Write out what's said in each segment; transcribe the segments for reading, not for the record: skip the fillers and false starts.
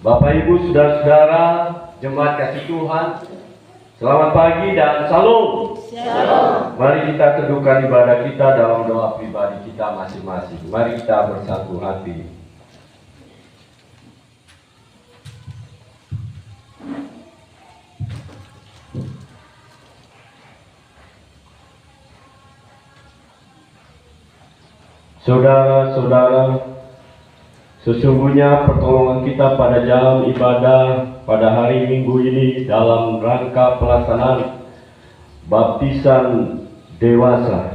Bapak Ibu saudara-saudara jemaat kasih Tuhan, selamat pagi dan salam. Shalom. Mari kita teduhkan ibadah kita dalam doa pribadi kita masing-masing. Mari kita bersatu hati. Saudara-saudara, sesungguhnya pertolongan kita pada jalan ibadah pada hari Minggu ini dalam rangka pelaksanaan baptisan dewasa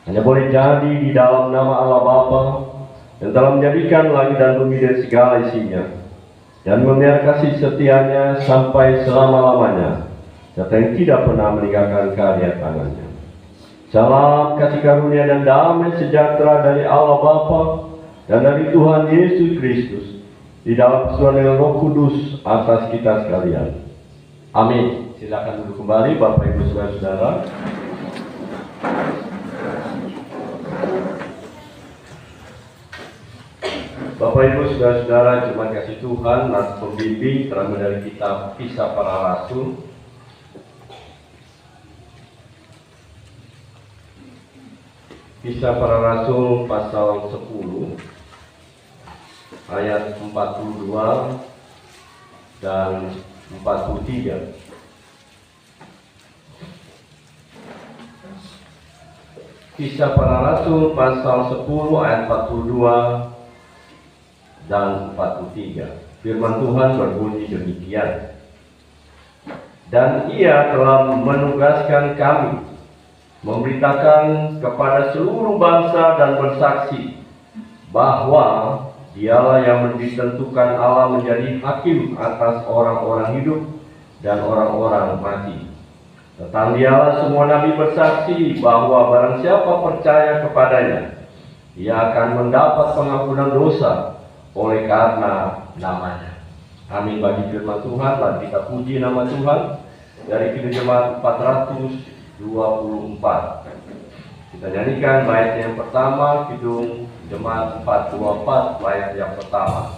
hanya boleh jadi di dalam nama Allah Bapa yang telah menjadikan langit dan bumi dan segala isinya, dan memelihara kasih setianya sampai selama-lamanya, serta yang tidak pernah meninggalkan karya tangannya. Salam kasih karunia dan damai sejahtera dari Allah Bapa dan dari Tuhan Yesus Kristus di dalam persekutuan dengan Roh Kudus atas kita sekalian. Amin. Silakan duduk kembali Bapak Ibu saudara-saudara. Bapak Ibu saudara-saudara jemaat kasih Tuhan, nas pembimbing terambil dari kitab Kisah Para Rasul. Kisah Para Rasul pasal 10 ayat 42 dan 43. Kisah Para Rasul pasal 10 ayat 42 dan 43. Firman Tuhan berbunyi demikian. Dan ia telah menugaskan kami memberitakan kepada seluruh bangsa dan bersaksi bahwa Dialah yang ditentukan Allah menjadi hakim atas orang-orang hidup dan orang-orang mati. Tentang Dialah semua nabi bersaksi bahwa barang siapa percaya kepadanya, ia akan mendapat pengampunan dosa oleh karena namanya. Amin. Bagi firman Tuhan, mari kita puji nama Tuhan dari Kidung Jemaat 424. Kita nyanyikan bait yang pertama, Kidung Jemaat 424, bait yang pertama.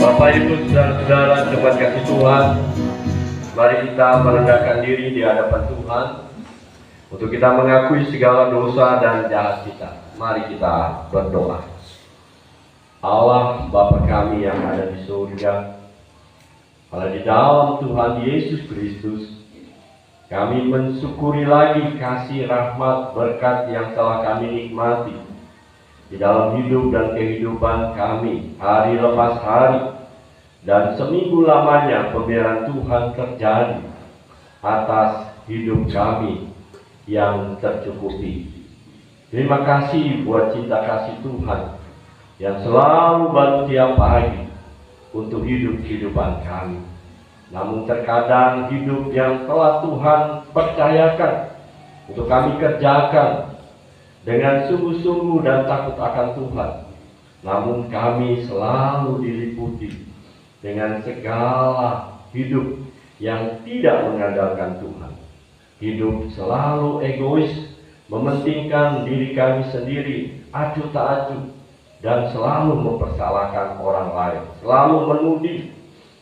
Bapak Ibu saudara-saudara jemaat kasih Tuhan, mari kita merendahkan diri di hadapan Tuhan untuk kita mengakui segala dosa dan jahat kita. Mari kita berdoa. Allah Bapa kami yang ada di surga, pada di dalam Tuhan Yesus Kristus, kami mensyukuri lagi kasih rahmat berkat yang telah kami nikmati di dalam hidup dan kehidupan kami hari lepas hari, dan seminggu lamanya pemeliharaan Tuhan terjadi. atas hidup kami yang tercukupi. Terima kasih buat cinta kasih Tuhan yang selalu baru tiap pagi untuk hidup kehidupan kami. Namun terkadang hidup yang telah Tuhan percayakan untuk kami kerjakan dengan sungguh-sungguh dan takut akan Tuhan, namun kami selalu diliputi dengan segala hidup yang tidak mengandalkan Tuhan. Hidup selalu egois, mementingkan diri kami sendiri, acuh tak acuh, dan selalu mempersalahkan orang lain, selalu menudih,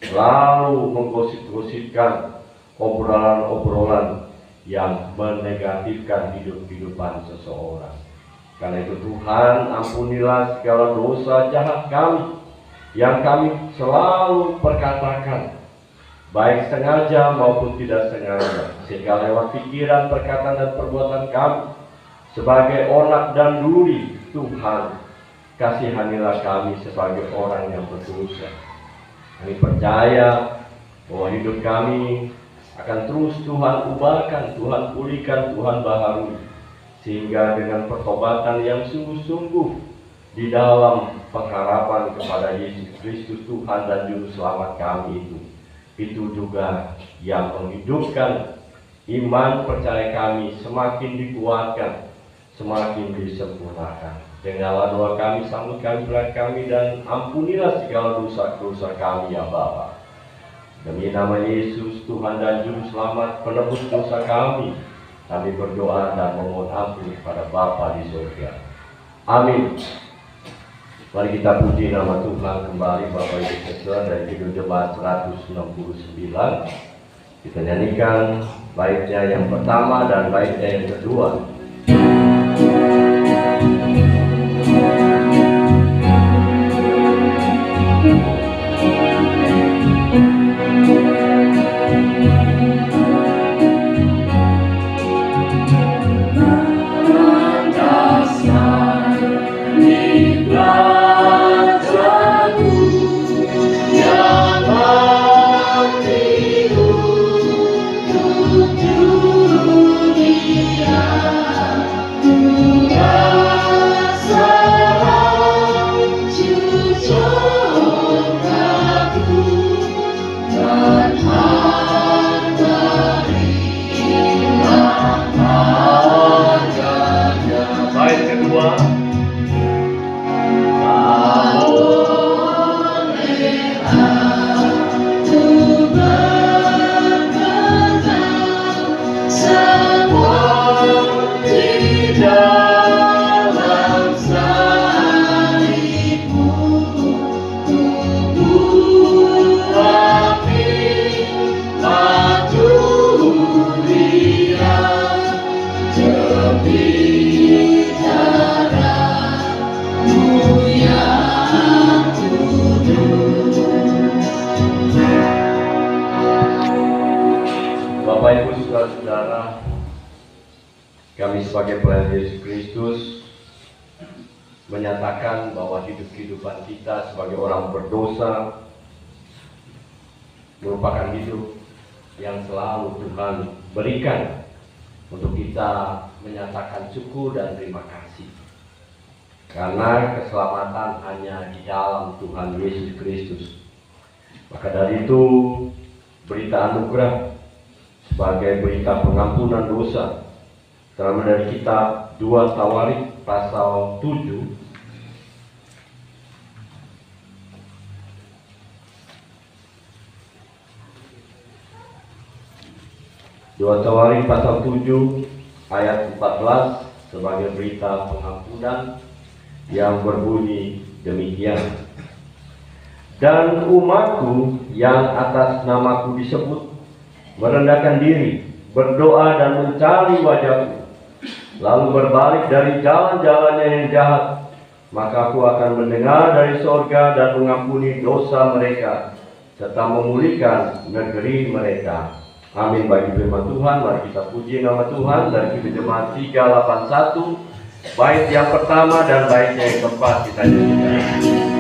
selalu menggosip-gosipkan obrolan-obrolan yang menegatifkan hidup-kehidupan seseorang. Karena itu Tuhan, ampunilah segala dosa jahat kami yang kami selalu perkatakan, baik sengaja maupun tidak sengaja, sehingga lewat pikiran, perkataan, dan perbuatan kami sebagai onak dan duri. Tuhan, kasihanilah kami sebagai orang yang berdosa. Kami percaya bahwa hidup kami akan terus Tuhan ubahkan, Tuhan pulihkan, Tuhan baharui, sehingga dengan pertobatan yang sungguh-sungguh di dalam pengharapan kepada Yesus Kristus Tuhan dan Juru Selamat kami itu juga yang menghidupkan iman percaya kami semakin dikuatkan, semakin disempurnakan. Dengarlah doa kami, sambut kami, berat kami, dan ampunilah segala dosa-dosa kami ya Bapa. Demi nama Yesus Tuhan dan Juru Selamat penebus dosa kami berdoa dan memohon ampun kepada Bapa di surga. Amin. Mari kita puji nama Tuhan kembali Bapak Ibu Saudara dari Kidung Jemaat 169. Kita nyanyikan baitnya yang pertama dan baitnya yang kedua. Kami sebagai pelayan Yesus Kristus menyatakan bahwa hidup-kehidupan kita sebagai orang berdosa merupakan hidup yang selalu Tuhan berikan untuk kita menyatakan syukur dan terima kasih. Karena keselamatan hanya di dalam Tuhan Yesus Kristus. Maka dari itu berita anugerah sebagai berita pengampunan dosa terambil dari kitab 2 Tawarik pasal 7 2 Tawarik pasal 7 ayat 14 sebagai berita pengampunan yang berbunyi demikian. Dan umatku yang atas namaku disebut merendahkan diri, berdoa dan mencari wajahku, lalu berbalik dari jalan-jalannya yang jahat, maka aku akan mendengar dari sorga dan mengampuni dosa mereka, serta memulihkan negeri mereka. Amin. Bagi firman Tuhan, mari kita puji nama Tuhan dari Kidung Jemaat 381, bait yang pertama dan baitnya yang keempat kita nyanyikan.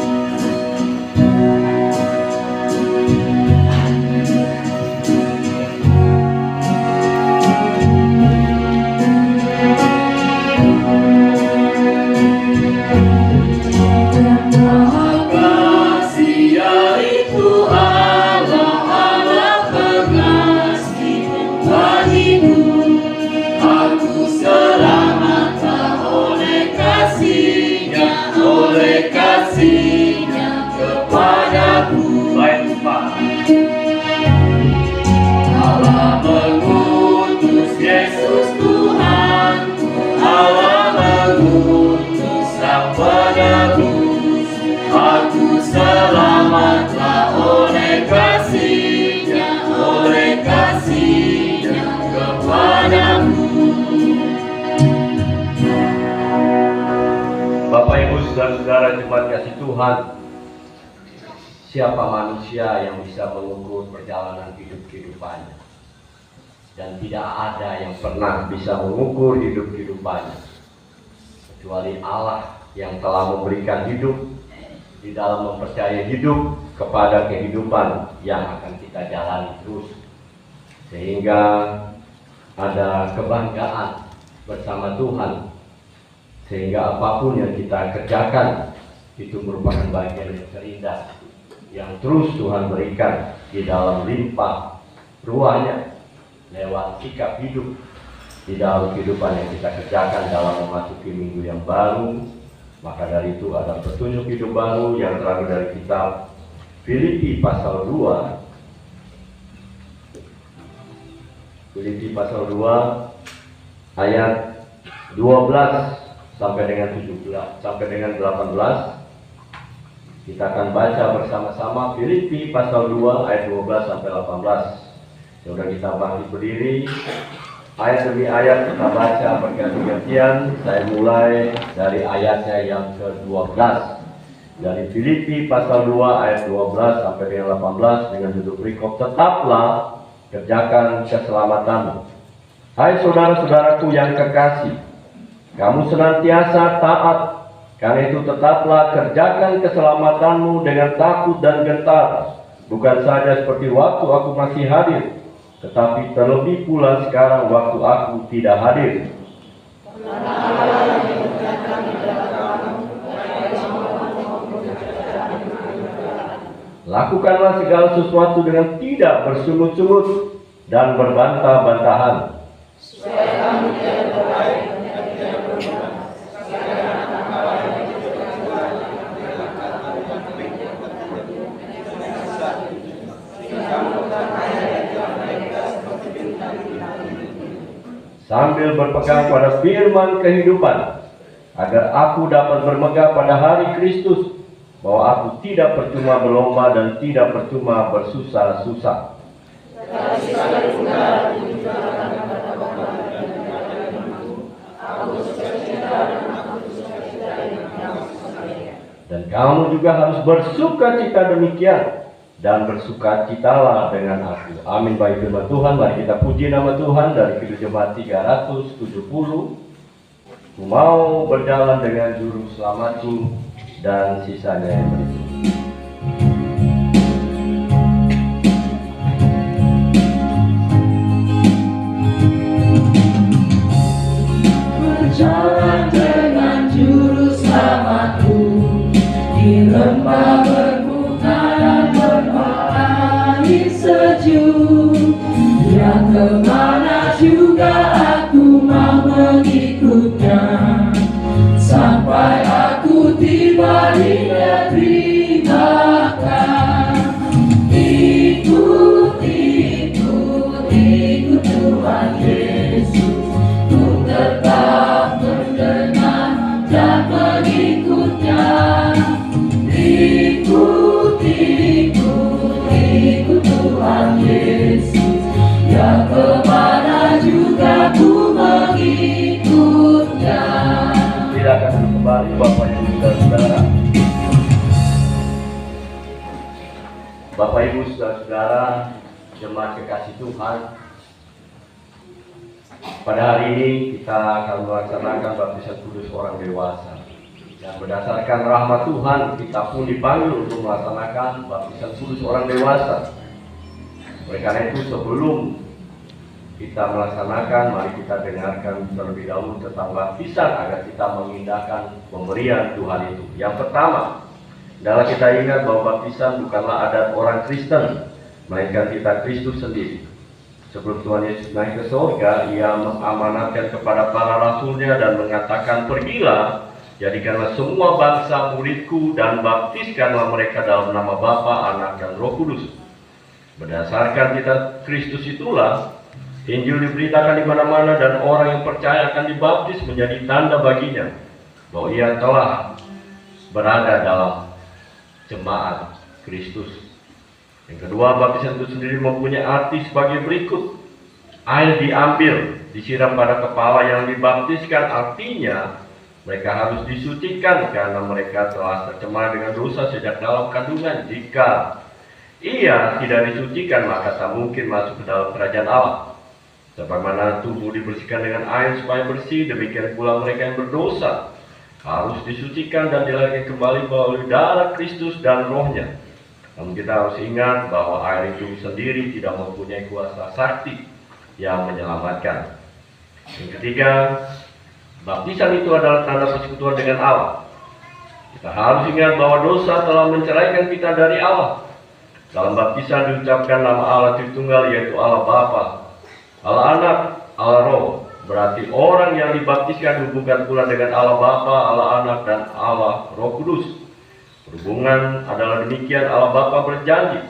saudara-saudara jemaat kasih Tuhan, siapa manusia yang bisa mengukur perjalanan hidup kehidupannya? Dan tidak ada yang pernah bisa mengukur hidup kehidupannya kecuali Allah yang telah memberikan hidup di dalam mempercayai hidup kepada kehidupan yang akan kita jalani terus, sehingga ada kebanggaan bersama Tuhan, sehingga apapun yang kita kerjakan itu merupakan bagian yang terindah yang terus Tuhan berikan di dalam limpah ruahnya lewat sikap hidup di dalam kehidupan yang kita kerjakan dalam memasuki minggu yang baru. Maka dari itu ada petunjuk hidup baru yang terambil dari kitab Filipi pasal 2. Filipi pasal 2 ayat 12 sampai dengan 17 sampai dengan 18. Kita akan baca bersama-sama Filipi pasal 2 ayat 12 sampai 18. Sudah kita bangkit berdiri, ayat demi ayat kita baca berganti-gantian. Saya mulai dari ayatnya yang ke-12. Dari Filipi pasal 2 ayat 12 sampai dengan 18 dengan judul perikop, tetaplah kerjakan keselamatanmu. Hai saudara-saudaraku yang kekasih, kamu senantiasa taat, karena itu tetaplah kerjakan keselamatanmu dengan takut dan gentar, bukan saja seperti waktu aku masih hadir, tetapi terlebih pula sekarang waktu aku tidak hadir. Lakukanlah segala sesuatu dengan tidak bersungut-sungut dan berbantah-bantahan, supaya kamu tidak terbaik dan tidak berubah. Sambil berpegang pada firman kehidupan, agar aku dapat bermegah pada hari Kristus, bahwa aku tidak percuma berlomba dan tidak percuma bersusah-susah. Dan kamu juga harus bersuka cita demikian, dan bersukacitalah dengan aku. Amin. Bagi firman Tuhan, mari kita puji nama Tuhan. Dari Kidung Jemaat 370, ku mau berjalan dengan juru selamatku, dan sisanya yang berikut. Berjalan dengan juru selamatku di lembah berbunga dan berair sejuk, yang kemana juga aku mau mengikutnya, sampai aku tiba di negeri Makkah. Ikut Tuhan Yesus, ku tetap mendengar dan mengikutnya. Ikut Tuhan Yesus, yang kemana juga ku mengikutnya. Silakan kembali Bapak Ibu Saudara. Bapak Ibu Saudara, jemaat kekasih Tuhan, pada hari ini kita akan melaksanakan baptisan kudus orang dewasa. Dan berdasarkan rahmat Tuhan, kita pun dipanggil untuk melaksanakan baptisan kudus orang dewasa. Oleh karena itu, sebelum kita melaksanakan, mari kita dengarkan terlebih dahulu tentang baptisan agar kita mengindahkan pemberian Tuhan itu. Yang pertama, adalah kita ingat bahwa baptisan bukanlah adat orang Kristen, melainkan kita Kristus sendiri. Sebelum Tuhan Yesus naik ke surga, Ia mengamanatkan kepada para rasulnya dan mengatakan, pergilah, jadikanlah semua bangsa muridku dan baptiskanlah mereka dalam nama Bapa, Anak, dan Roh Kudus. Berdasarkan kitab Kristus itulah Injil diberitakan di mana-mana dan orang yang percaya akan dibaptis menjadi tanda baginya bahwa ia telah berada dalam jemaat Kristus. Yang kedua, baptisan itu sendiri mempunyai arti sebagai berikut. Air diambil, disiram pada kepala yang dibaptiskan, artinya Mereka harus disucikan karena mereka telah tercemar dengan dosa sejak dalam kandungan. Jika ia tidak disucikan, maka tak mungkin masuk ke dalam kerajaan Allah. Sebagaimana tubuh dibersihkan dengan air supaya bersih, demikian pula mereka yang berdosa harus disucikan dan dilahirkan kembali melalui darah Kristus dan rohnya. Namun kita harus ingat bahwa air itu sendiri tidak mempunyai kuasa sakti yang menyelamatkan. Yang ketiga, baptisan itu adalah tanda persekutuan dengan Allah. Kita harus ingat bahwa dosa telah menceraikan kita dari Allah. Dalam baptisan diucapkan nama Allah Tritunggal, yaitu Allah Bapa, Allah Anak, Allah Roh. Berarti orang yang dibaptiskan dihubungkan pula dengan Allah Bapa, Allah Anak, dan Allah Roh Kudus. Hubungan adalah demikian. Allah Bapa berjanji,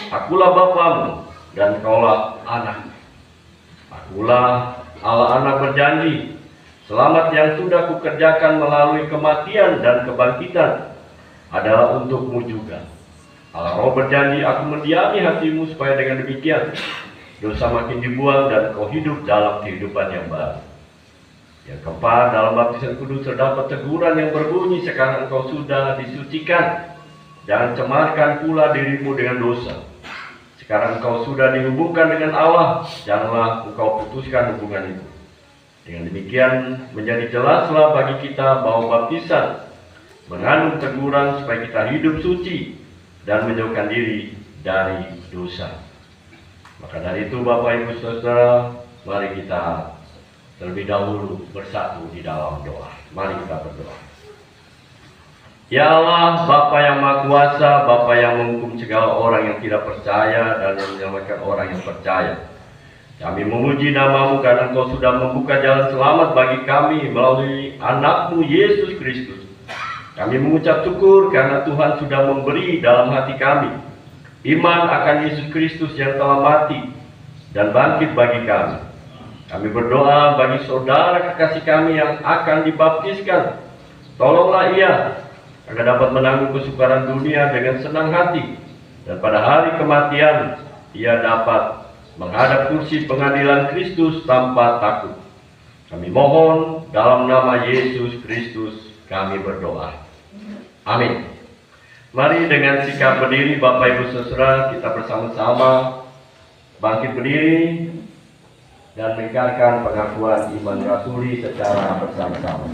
"Akulah Bapamu dan kaulah anak." Akulah Allah Anak berjanji, "Selamat yang sudah kukerjakan melalui kematian dan kebangkitan adalah untukmu juga." Allah Roh berjanji, "Aku mendiami hatimu supaya dengan demikian dosa makin dibuang dan kau hidup dalam kehidupan yang baru." Yang keempat, dalam baptisan kudus terdapat teguran yang berbunyi, "Sekarang engkau sudah disucikan, jangan cemarkan pula dirimu dengan dosa. Sekarang engkau sudah dihubungkan dengan Allah, janganlah engkau putuskan hubungan itu." Dengan demikian menjadi jelaslah bagi kita bahwa baptisan mengandung teguran supaya kita hidup suci dan menjauhkan diri dari dosa. Maka dari itu Bapak Ibu Saudara, mari kita terlebih dahulu bersatu di dalam doa. Mari kita berdoa. Ya Allah, Bapa yang Maha Kuasa, Bapa yang menghukum segala orang yang tidak percaya dan yang menyelamatkan orang yang percaya. Kami memuji nama-Mu karena Engkau sudah membuka jalan selamat bagi kami melalui anak-Mu Yesus Kristus. Kami mengucap syukur karena Tuhan sudah memberi dalam hati kami iman akan Yesus Kristus yang telah mati dan bangkit bagi kami. Kami berdoa bagi saudara kekasih kami yang akan dibaptiskan. Tolonglah ia agar dapat menanggung kesukaran dunia dengan senang hati, dan pada hari kematian ia dapat menghadap kursi pengadilan Kristus tanpa takut. Kami mohon dalam nama Yesus Kristus kami berdoa. Amin. Mari dengan sikap berdiri Bapak Ibu Saudara, kita bersama-sama bangkit berdiri dan mengikrarkan pengakuan iman rasuli secara bersama-sama.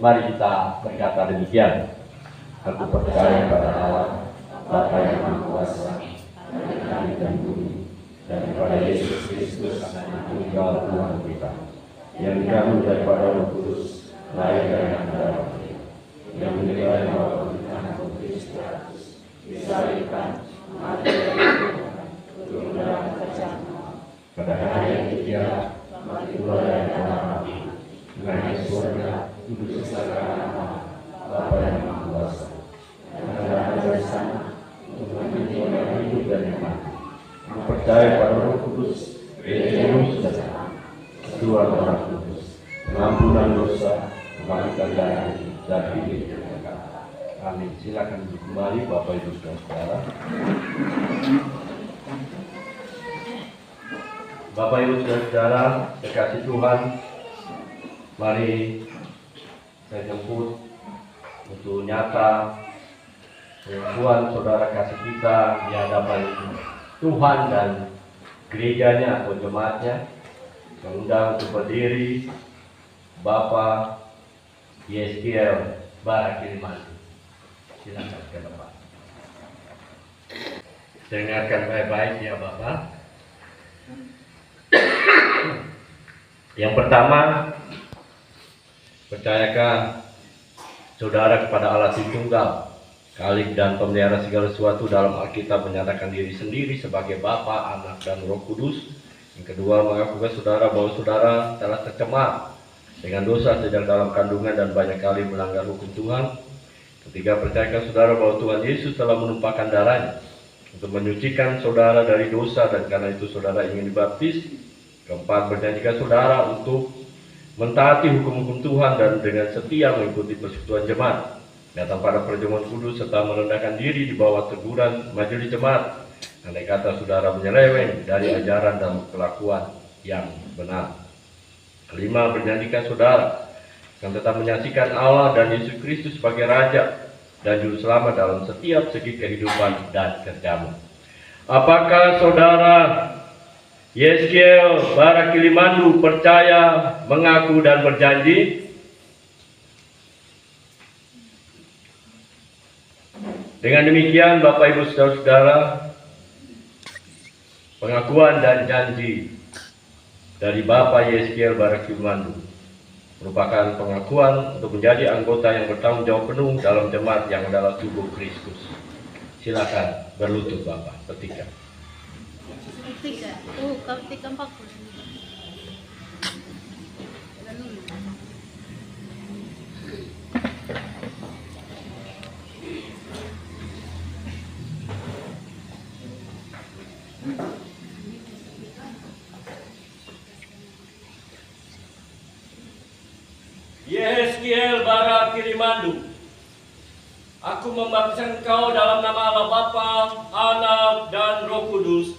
Mari kita berkata demikian. Aku percaya pada Allah, Bapa yang Maha Kuasa, langit dan bumi, dan kepada Yesus Kristus, Tunggal Tuhan kita, yang dikandung daripada Roh Kudus, lahir dari antara mati, yang menderita maut karena Kristus, disalibkan, mati dan turun dalam kejahatan. Pada hari yang ketiga, mati pula dari dalam api, naik ke surga, duduk sebelah kanan Bapa yang Maha Kuasa, dan berada di sana untuk memimpin orang hidup dan yang mati. Aku percaya pada Roh Kudus, gereja yang sejahtera, kedua Roh Kudus, pengampunan dosa, kebangkitan dari hari, dan hidup kekal. Amin. Silakan kembali Bapak Ibu Saudara. Bapak Ibu Saudara, kekasih Tuhan, mari saya jemput untuk nyata pengakuan saudara kasih kita di hadapan Tuhan dan gerejanya atau jemaatnya. Mengundang untuk berdiri Bapak Yeskiel Barakiliman. Silakan ke depan. Dengarkan baik-baik ya Bapak. Yang pertama, percayakah saudara kepada Allah Tritunggal, Khalik dan pemelihara segala sesuatu? Dalam Alkitab menyatakan diri sendiri sebagai Bapa, Anak, dan Roh Kudus. Yang kedua, mengakui saudara bahwa saudara telah tercemar dengan dosa sejak dalam kandungan dan banyak kali melanggar hukum Tuhan. Ketiga, percayakah saudara bahwa Tuhan Yesus telah menumpahkan darahnya untuk menyucikan saudara dari dosa, dan karena itu saudara ingin dibaptis. Keempat, berjanjikah saudara untuk mentaati hukum-hukum Tuhan dan dengan setia mengikuti persekutuan jemaat, datang pada perjamuan kudus, serta merendahkan diri di bawah teguran majelis jemaat, andai kata saudara menyeleweng dari ajaran dan kelakuan yang benar. Kelima, menjanjikan saudara yang tetap menyaksikan Allah dan Yesus Kristus sebagai Raja dan Juru Selamat dalam setiap segi kehidupan dan kerjamu. Apakah saudara Yeskiel Barakilimandu percaya, mengaku, dan berjanji? Dengan demikian, Bapak Ibu Saudara-saudara, pengakuan dan janji dari Bapak Yeskiel Barakilimandu merupakan pengakuan untuk menjadi anggota yang bertanggung jawab penuh dalam jemaat yang adalah tubuh Kristus. Silakan berlutut Bapak, petikan. Ketika 40. Yeskiel Barakilimandu, aku membaptis engkau dalam nama Allah Bapa, Anak, dan Roh Kudus.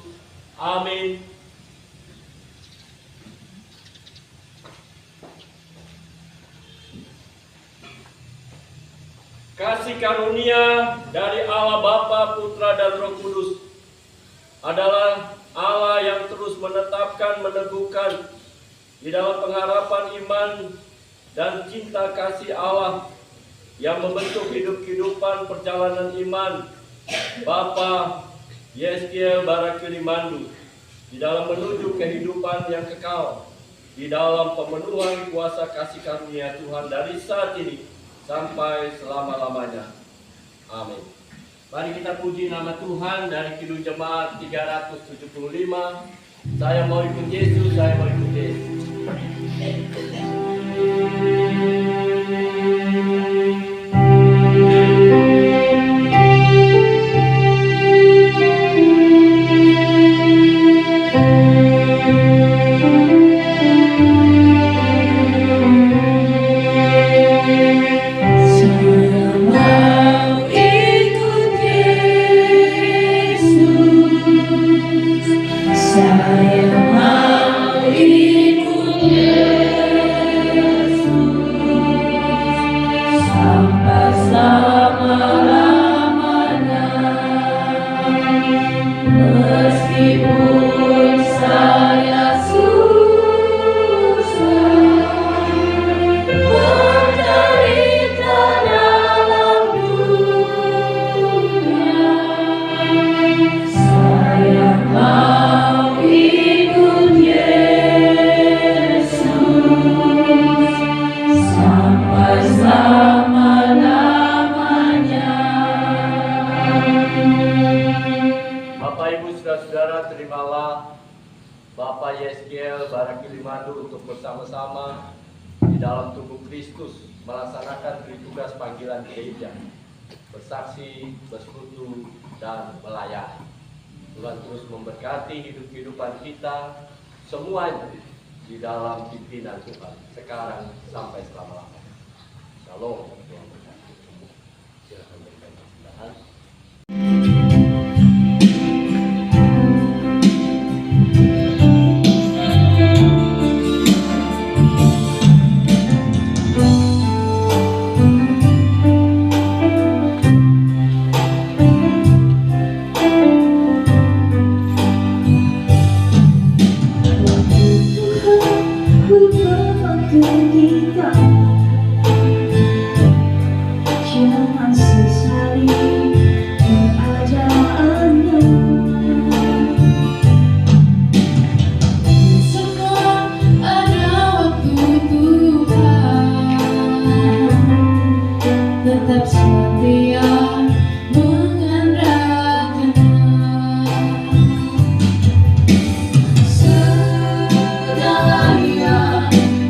Amin. Kasih karunia dari Allah Bapa, Putra, dan Roh Kudus adalah Allah yang terus menetapkan, meneguhkan di dalam pengharapan iman dan cinta kasih Allah yang membentuk hidup-kehidupan perjalanan iman Bapa Yeskiel Barakilimandu di dalam menuju kehidupan yang kekal di dalam pemenuhan kuasa kasih karunia Tuhan dari saat ini sampai selama-lamanya. Amin. Mari kita puji nama Tuhan dari Kidung Jemaat 375. Saya mau ikut Yesus, saya mau ikut Yesus. Terimalah Bapak Yeskiel Barakilimandu untuk bersama-sama di dalam tubuh Kristus melaksanakan tugas panggilan gereja, bersaksi, bersekutu, dan melayani. Tuhan terus memberkati hidup-kehidupan kita semuanya di dalam pimpinan Tuhan sekarang sampai selama-lamanya. Shalom. Tuhan berkati. Silakan berikan persembahan.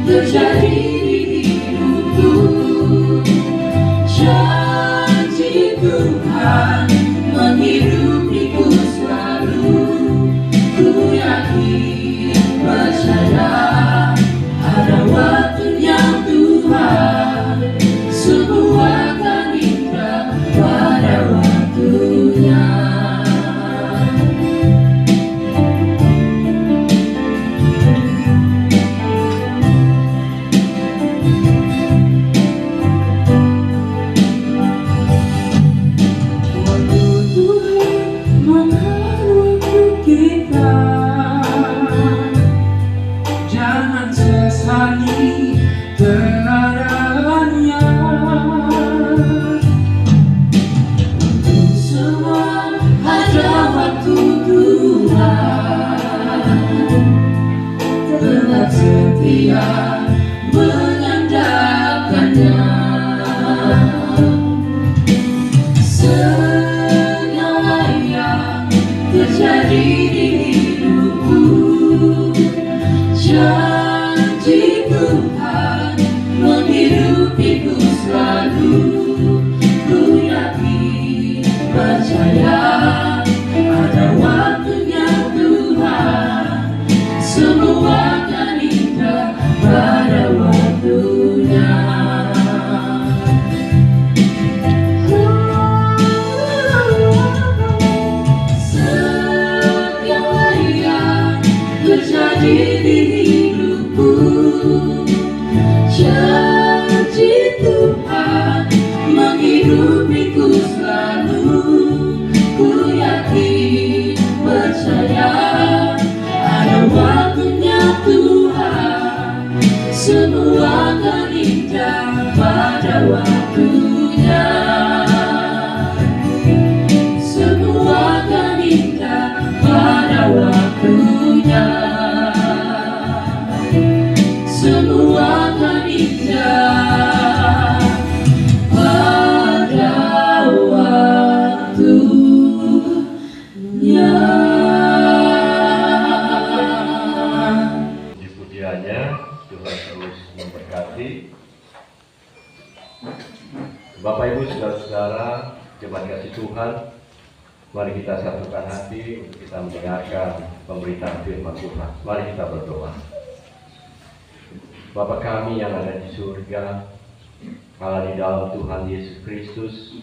Terjadi di Dia mengandalkannya. Segala yang terjadi di hidupku, janji Tuhan menghidupiku selalu. Ku yakin, percaya, ada waktunya Tuhan, semua akan indah pada waktunya. Segala yang terjadi di hidupku, janji Tuhan menghidupiku selalu. Ku yakin, percaya, ada waktunya Tuhan, semua akan indah pada waktunya. Semua akan indah pada waktunya. Semua akan indah pada waktunya. Puji-pujiannya Tuhan terus memberkati. Bapak Ibu saudara-saudara jemaat kasih Tuhan, mari kita satukan hati untuk kita mendengarkan pemberitaan firman Tuhan. Mari kita berdoa. Bapa kami yang ada di surga, Allah di dalam Tuhan Yesus Kristus,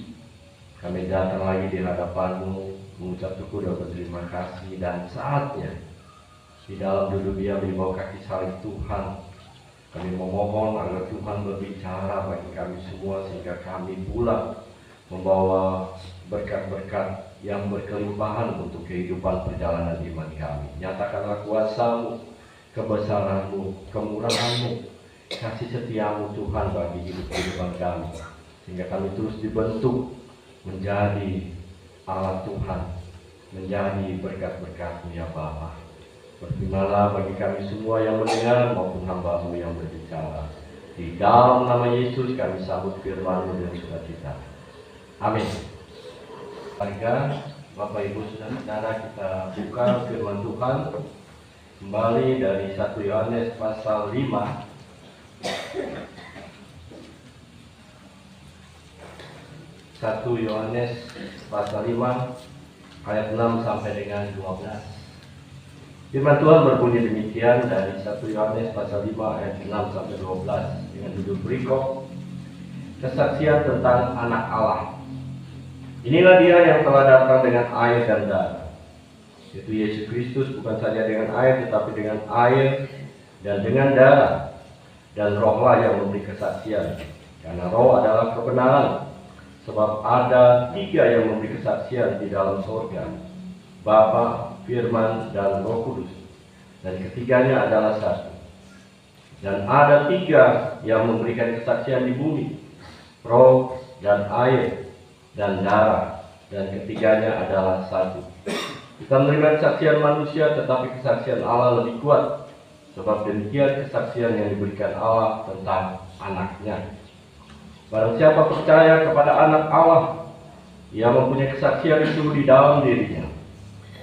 kami datang lagi di hadapan-Mu mengucap syukur dan berterima kasih, dan saatnya di dalam duduk diam di bawah kaki salib Tuhan, kami memohon agar Tuhan berbicara bagi kami semua, sehingga kami pulang membawa berkat-berkat yang berkelimpahan untuk kehidupan perjalanan iman kami. Nyatakanlah kuasa-Mu, kebesaran-Mu, kemurahan-Mu, kasih setia-Mu Tuhan bagi hidup kehidupan kami, sehingga kami terus dibentuk menjadi alat Tuhan, menjadi berkat-berkat-Mu ya Bapa. Berfirmanlah bagi kami semua yang mendengar maupun hamba-Mu yang berbicara. Di dalam nama Yesus kami sambut firman-Mu dengan sukacita. Amin. Warga, Bapak Ibu saudara, kita buka firman Tuhan kembali dari 1 Yohanes pasal 5. 1 Yohanes pasal 5 ayat 6 sampai dengan 12. Firman Tuhan berbunyi demikian dari 1 Yohanes pasal 5 ayat 6 sampai 12 dengan judul berikut, kesaksian tentang anak Allah. Inilah dia yang telah datang dengan air dan darah, yaitu Yesus Kristus, bukan saja dengan air tetapi dengan air dan dengan darah, dan Rohlah yang memberi kesaksian, karena Roh adalah kebenaran. Sebab ada 3 yang memberi kesaksian di dalam surga, Bapa, Firman, dan Roh Kudus, dan ketiganya adalah satu. Dan ada 3 yang memberikan kesaksian di bumi, Roh dan air dan darah, dan ketiganya adalah satu. Kita menerima kesaksian manusia, tetapi kesaksian Allah lebih kuat, sebab demikian kesaksian yang diberikan Allah tentang anaknya. Barang siapa percaya kepada anak Allah, ia mempunyai kesaksian itu di dalam dirinya.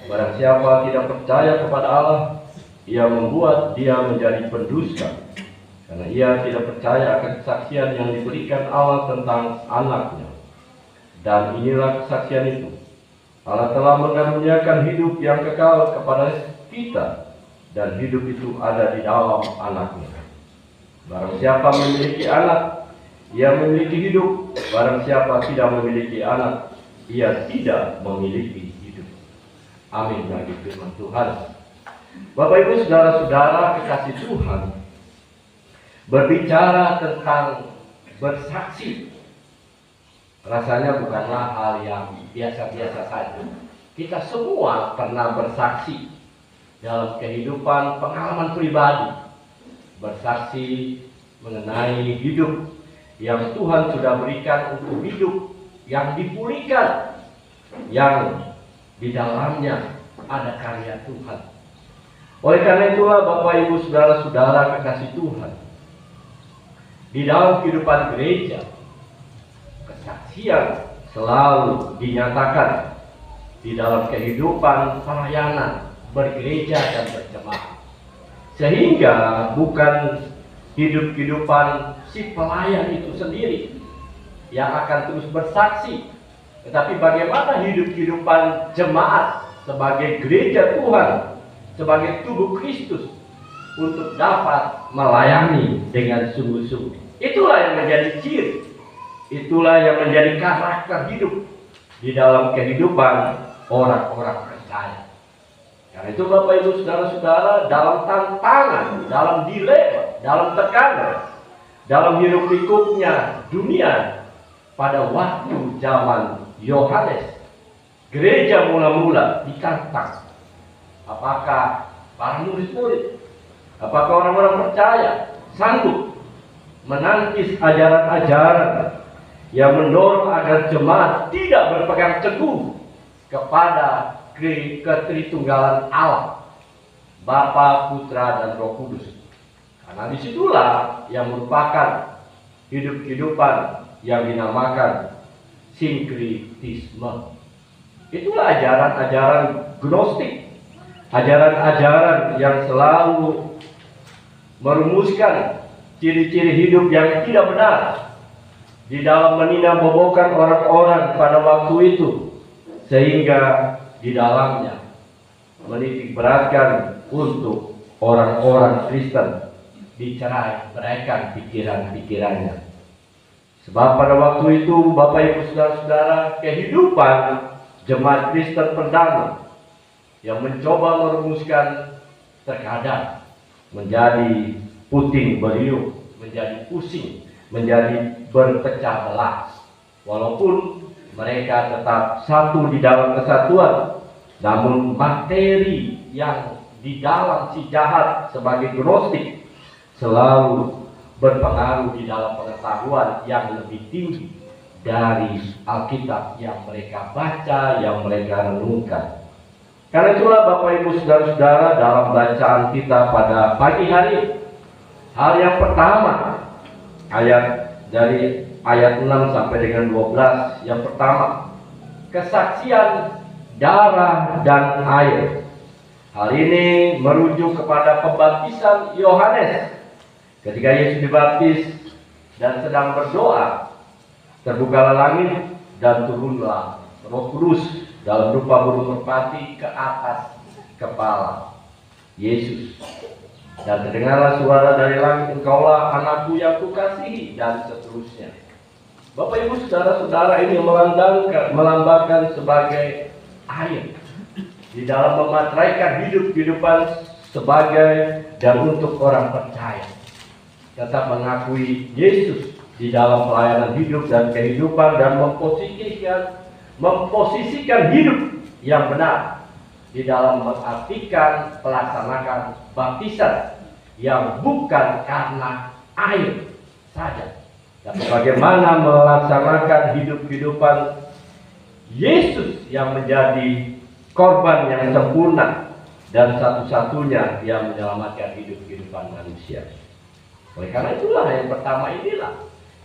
Barang siapa tidak percaya kepada Allah, ia membuat dia menjadi pendusta, karena ia tidak percaya akan kesaksian yang diberikan Allah tentang anaknya. Dan inilah kesaksian itu, Allah telah mengaruniakan hidup yang kekal kepada kita, dan hidup itu ada di dalam anaknya. Barang siapa memiliki anak, ia memiliki hidup. Barang siapa tidak memiliki anak, ia tidak memiliki hidup. Amin bagi firman Tuhan. Bapak Ibu saudara-saudara kekasih Tuhan, berbicara tentang bersaksi rasanya bukanlah hal yang biasa-biasa saja. Kita semua pernah bersaksi dalam kehidupan pengalaman pribadi, bersaksi mengenai hidup yang Tuhan sudah berikan untuk hidup yang dipulihkan, yang di dalamnya ada karya Tuhan. Oleh karena itulah Bapak Ibu Saudara-saudara kekasih Tuhan, di dalam kehidupan gereja, kesaksian selalu dinyatakan di dalam kehidupan pelayanan, bergereja dan berjemaat. Sehingga bukan hidup-kehidupan si pelayan itu sendiri yang akan terus bersaksi, tetapi bagaimana hidup-kehidupan jemaat sebagai gereja Tuhan, sebagai tubuh Kristus, untuk dapat melayani dengan sungguh-sungguh. Itulah yang menjadi ciri, itulah yang menjadi karakter hidup di dalam kehidupan orang-orang percaya. Karena itu Bapak Ibu Saudara-saudara, dalam tantangan, dalam dilema, dalam tekanan, dalam hiruk pikuknya dunia pada waktu zaman Yohanes, gereja mula-mula ditantang. Apakah para murid-murid, apakah orang-orang percaya sanggup menangkis ajaran-ajaran yang mendorong agar jemaat tidak berpegang teguh kepada ketritunggalan Allah, Bapa, Putra, dan Roh Kudus. Karena disitulah yang merupakan hidup-kehidupan yang dinamakan sinkritisme. Itulah ajaran-ajaran gnostik, ajaran-ajaran yang selalu merumuskan ciri-ciri hidup yang tidak benar di dalam meninabobokan orang-orang pada waktu itu, sehingga di dalamnya menitik beratkan untuk orang-orang Kristen dicerai beraikan pikiran-pikirannya. Sebab pada waktu itu Bapak Ibu Saudara-saudara, kehidupan jemaat Kristen perdana yang mencoba merumuskan terkadang menjadi puting beliung, menjadi pusing, menjadi berpecah belah. Walaupun mereka tetap satu di dalam kesatuan, namun materi yang di dalam si jahat sebagai gnostik selalu berpengaruh di dalam pengetahuan yang lebih tinggi dari Alkitab yang mereka baca, yang mereka renungkan. Karena itulah Bapak Ibu Saudara-saudara, dalam bacaan kita pada pagi hari, hal yang pertama, dari ayat 6 sampai dengan 12, yang pertama, kesaksian darah dan air. Hal ini merujuk kepada pembaptisan Yohanes. Ketika Yesus dibaptis dan sedang berdoa, terbukalah langit dan turunlah Roh Kudus dalam rupa burung merpati ke atas kepala Yesus. Dan terdengarlah suara dari langit, engkaulah anakku yang kukasihi, dan seterusnya. Bapak Ibu Saudara-saudara, ini melambangkan sebagai air di dalam memateraikan hidup-kehidupan sebagai dan untuk orang percaya. Tetap mengakui Yesus di dalam pelayanan hidup dan kehidupan, dan memposisikan hidup yang benar di dalam mengartikan pelaksanakan baptisan yang bukan karena air saja, tapi bagaimana melaksanakan hidup-kehidupan Yesus yang menjadi korban yang sempurna dan satu-satunya yang menyelamatkan hidup-kehidupan manusia. Oleh karena itulah yang pertama inilah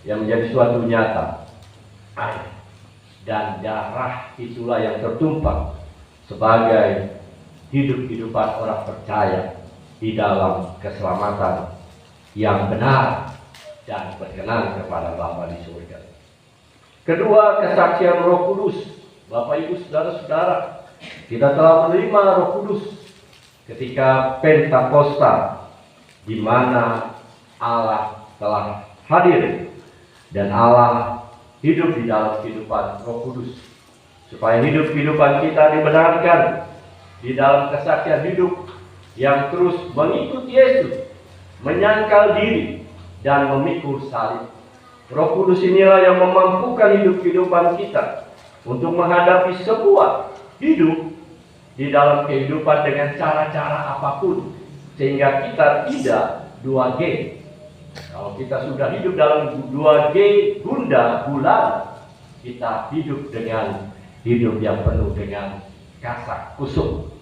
yang menjadi suatu nyata, air dan darah itulah yang tertumpah sebagai hidup-kehidupan orang percaya di dalam keselamatan yang benar dan berkenan kepada Bapa di surga. Kedua, kesaksian Roh Kudus. Bapak Ibu Saudara-saudara, kita telah menerima Roh Kudus ketika Pentakosta, di mana Allah telah hadir dan Allah hidup di dalam kehidupan Roh Kudus, supaya hidup-kehidupan kita dibenarkan di dalam kesaksian hidup yang terus mengikuti Yesus, menyangkal diri, dan memikul salib. Roh Kudus inilah yang memampukan hidup-kehidupan kita untuk menghadapi sebuah hidup di dalam kehidupan dengan cara-cara apapun, sehingga kita tidak 2G. Kalau kita sudah hidup dalam 2G, gundah gulana, kita hidup dengan hidup yang penuh dengan kasak kusuk.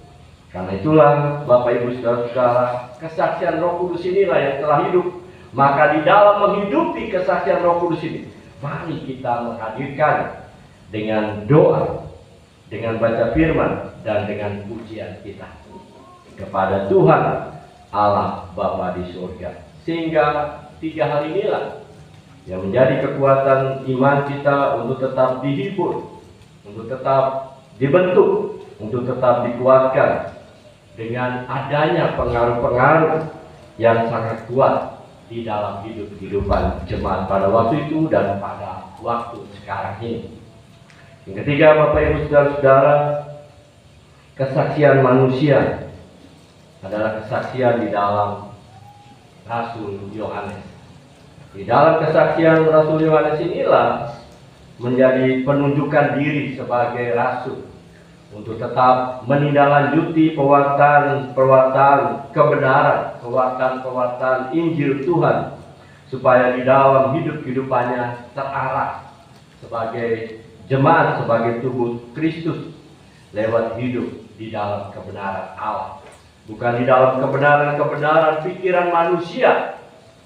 Karena itulah Bapak Ibu Saudara-saudara, kesaksian Roh Kudus inilah yang telah hidup. Maka di dalam menghidupi kesaksian Roh Kudus ini, mari kita menghadirkan dengan doa, dengan baca firman, dan dengan pujian kita kepada Tuhan Allah Bapa di surga. Sehingga 3 hal inilah yang menjadi kekuatan iman kita untuk tetap dihibur, untuk tetap dibentuk, untuk tetap dikuatkan dengan adanya pengaruh-pengaruh yang sangat kuat di dalam kehidupan jemaat pada waktu itu dan pada waktu sekarang ini. Yang ketiga, Bapak Ibu Saudara-saudara, kesaksian manusia adalah kesaksian di dalam Rasul Yohanes. Di dalam kesaksian Rasul Yohanes inilah menjadi penunjukan diri sebagai rasul untuk tetap menindaklanjuti pewartaan kebenaran, pewartaan Injil Tuhan, supaya di dalam hidup-kehidupannya terarah sebagai jemaat, sebagai tubuh Kristus, lewat hidup di dalam kebenaran Allah. Bukan di dalam kebenaran pikiran manusia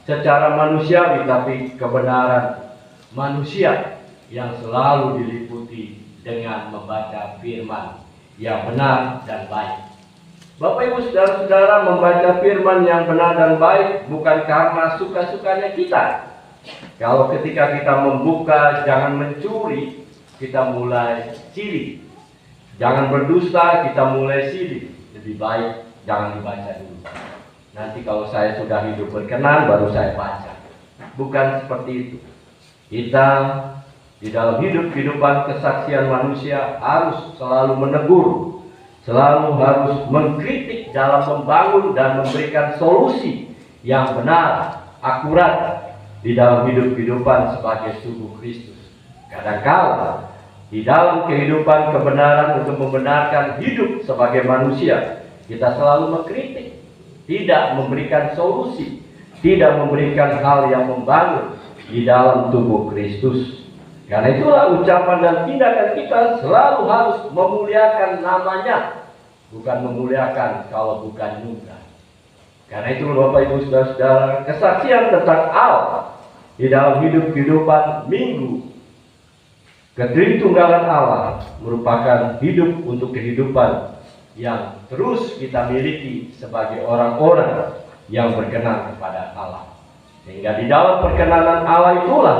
secara manusiawi, tapi kebenaran manusia yang selalu diliputi dengan membaca firman yang benar dan baik. Bapak Ibu Saudara-saudara, membaca firman yang benar dan baik bukan karena suka-sukanya kita. Kalau ketika kita membuka, jangan mencuri, kita mulai sirik. Jangan berdusta, kita mulai sirik. Lebih baik jangan dibaca dulu. Nanti kalau saya sudah hidup berkenan, baru saya baca. Bukan seperti itu. Kita di dalam kehidupan kesaksian manusia harus selalu menegur, selalu harus mengkritik dalam membangun dan memberikan solusi yang benar, akurat di dalam kehidupan sebagai tubuh Kristus. Kadang-kala di dalam kehidupan kebenaran untuk membenarkan hidup sebagai manusia, kita selalu mengkritik, tidak memberikan solusi, tidak memberikan hal yang membangun di dalam tubuh Kristus. Karena itulah ucapan dan tindakan kita selalu harus memuliakan namanya, bukan memuliakan kalau bukan nyunggah. Karena itu Bapak Ibu Saudara-saudara, kesaksian tentang Allah di dalam kehidupan minggu Ketritunggalan Allah merupakan hidup untuk kehidupan yang terus kita miliki sebagai orang-orang yang berkenan kepada Allah. Sehingga di dalam perkenanan Allah itulah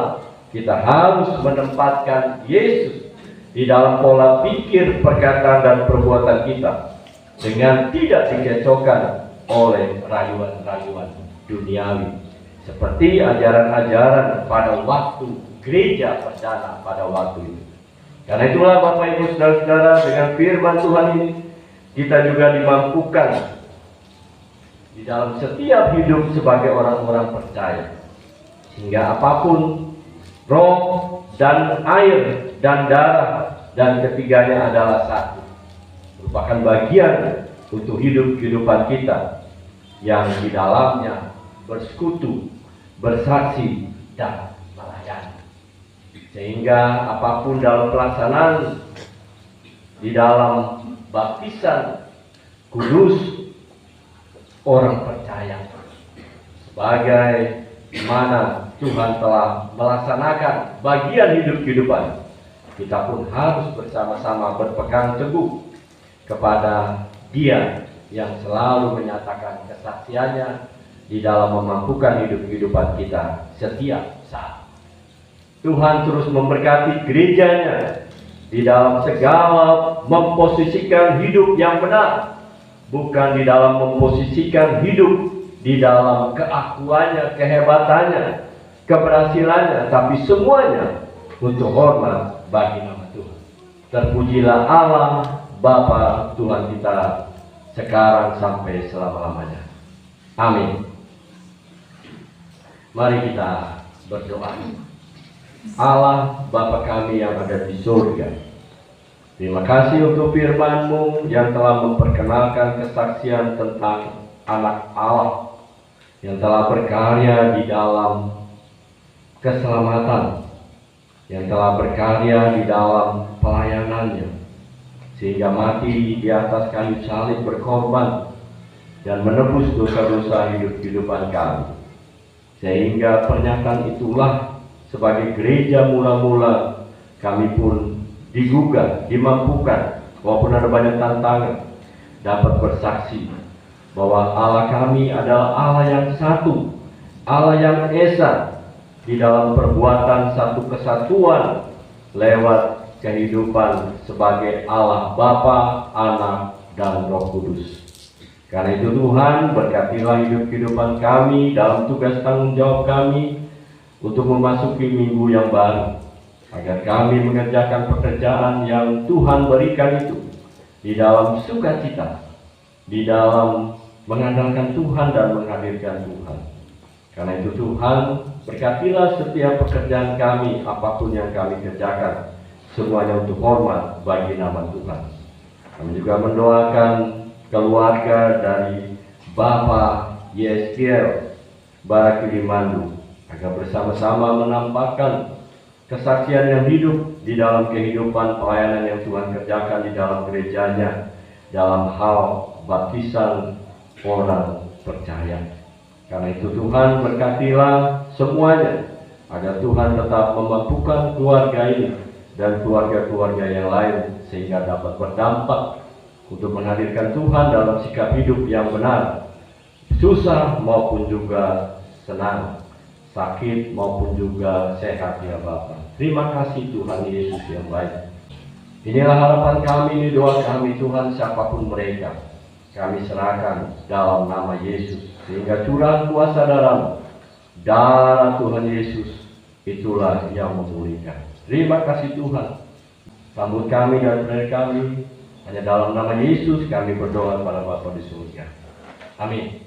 kita harus menempatkan Yesus di dalam pola pikir, perkataan, dan perbuatan kita dengan tidak dikecohkan oleh rayuan-rayuan duniawi seperti ajaran-ajaran pada waktu gereja perdana pada waktu itu. Karena itulah Bapak Ibu Saudara-saudara, dengan firman Tuhan ini kita juga dimampukan di dalam setiap hidup sebagai orang-orang percaya, sehingga apapun roh dan air dan darah dan ketiganya adalah satu, merupakan bagian untuk kehidupan kita yang di dalamnya bersekutu, bersaksi, dan melayani. Sehingga apapun dalam pelaksanaan di dalam baptisan kudus orang percaya, sebagai mana Tuhan telah melaksanakan bagian kehidupan, kita pun harus bersama-sama berpegang teguh kepada Dia yang selalu menyatakan kesaksiannya di dalam memampukan kehidupan kita setiap saat. Tuhan terus memberkati gerejanya di dalam segala memposisikan hidup yang benar, bukan di dalam memposisikan hidup di dalam keakuannya, kehebatannya, keberhasilannya, tapi semuanya untuk hormat bagi nama Tuhan. Terpujilah Allah Bapa Tuhan kita sekarang sampai selama-lamanya. Amin. Mari kita berdoa. Allah Bapa kami yang ada di surga, terima kasih untuk firman-Mu yang telah memperkenalkan kesaksian tentang anak Allah yang telah berkarya di dalam keselamatan, yang telah berkarya di dalam pelayanannya, sehingga mati di atas kayu salib berkorban dan menebus dosa-dosa hidup-hidupan kami. Sehingga pernyataan itulah sebagai gereja mula-mula kami pun digugah, dimampukan, walaupun ada banyak tantangan, dapat bersaksi bahwa Allah kami adalah Allah yang satu, Allah yang esa, di dalam perbuatan satu kesatuan lewat kehidupan sebagai Allah Bapa, Anak, dan Roh Kudus. Karena itu Tuhan, berkatilah hidup-kehidupan kami dalam tugas tanggung jawab kami untuk memasuki minggu yang baru, agar kami mengerjakan pekerjaan yang Tuhan berikan itu di dalam sukacita, di dalam mengandalkan Tuhan dan menghadirkan Tuhan. Karena itu Tuhan, berkatilah setiap pekerjaan kami, apapun yang kami kerjakan, semuanya untuk hormat bagi nama Tuhan. Kami juga mendoakan keluarga dari Bapak Yeskiel Barakilimandu agar bersama-sama menampakkan kesaksian yang hidup di dalam kehidupan pelayanan yang Tuhan kerjakan di dalam gerejanya dalam hal baptisan orang percaya. Karena itu Tuhan, berkatilah semuanya agar Tuhan tetap memampukan keluarga ini dan keluarga-keluarga yang lain sehingga dapat berdampak untuk menghadirkan Tuhan dalam sikap hidup yang benar, susah maupun juga senang, sakit maupun juga sehat ya Bapa. Terima kasih Tuhan Yesus yang baik. Inilah harapan kami, ini doa kami Tuhan, siapapun mereka kami serahkan dalam nama Yesus, sehingga curah kuasa darah Tuhan Yesus itulah yang memulihkan. Terima kasih Tuhan. Sambut kami dan saudara kami. Hanya dalam nama Yesus kami berdoa kepada Bapa di surga. Amin.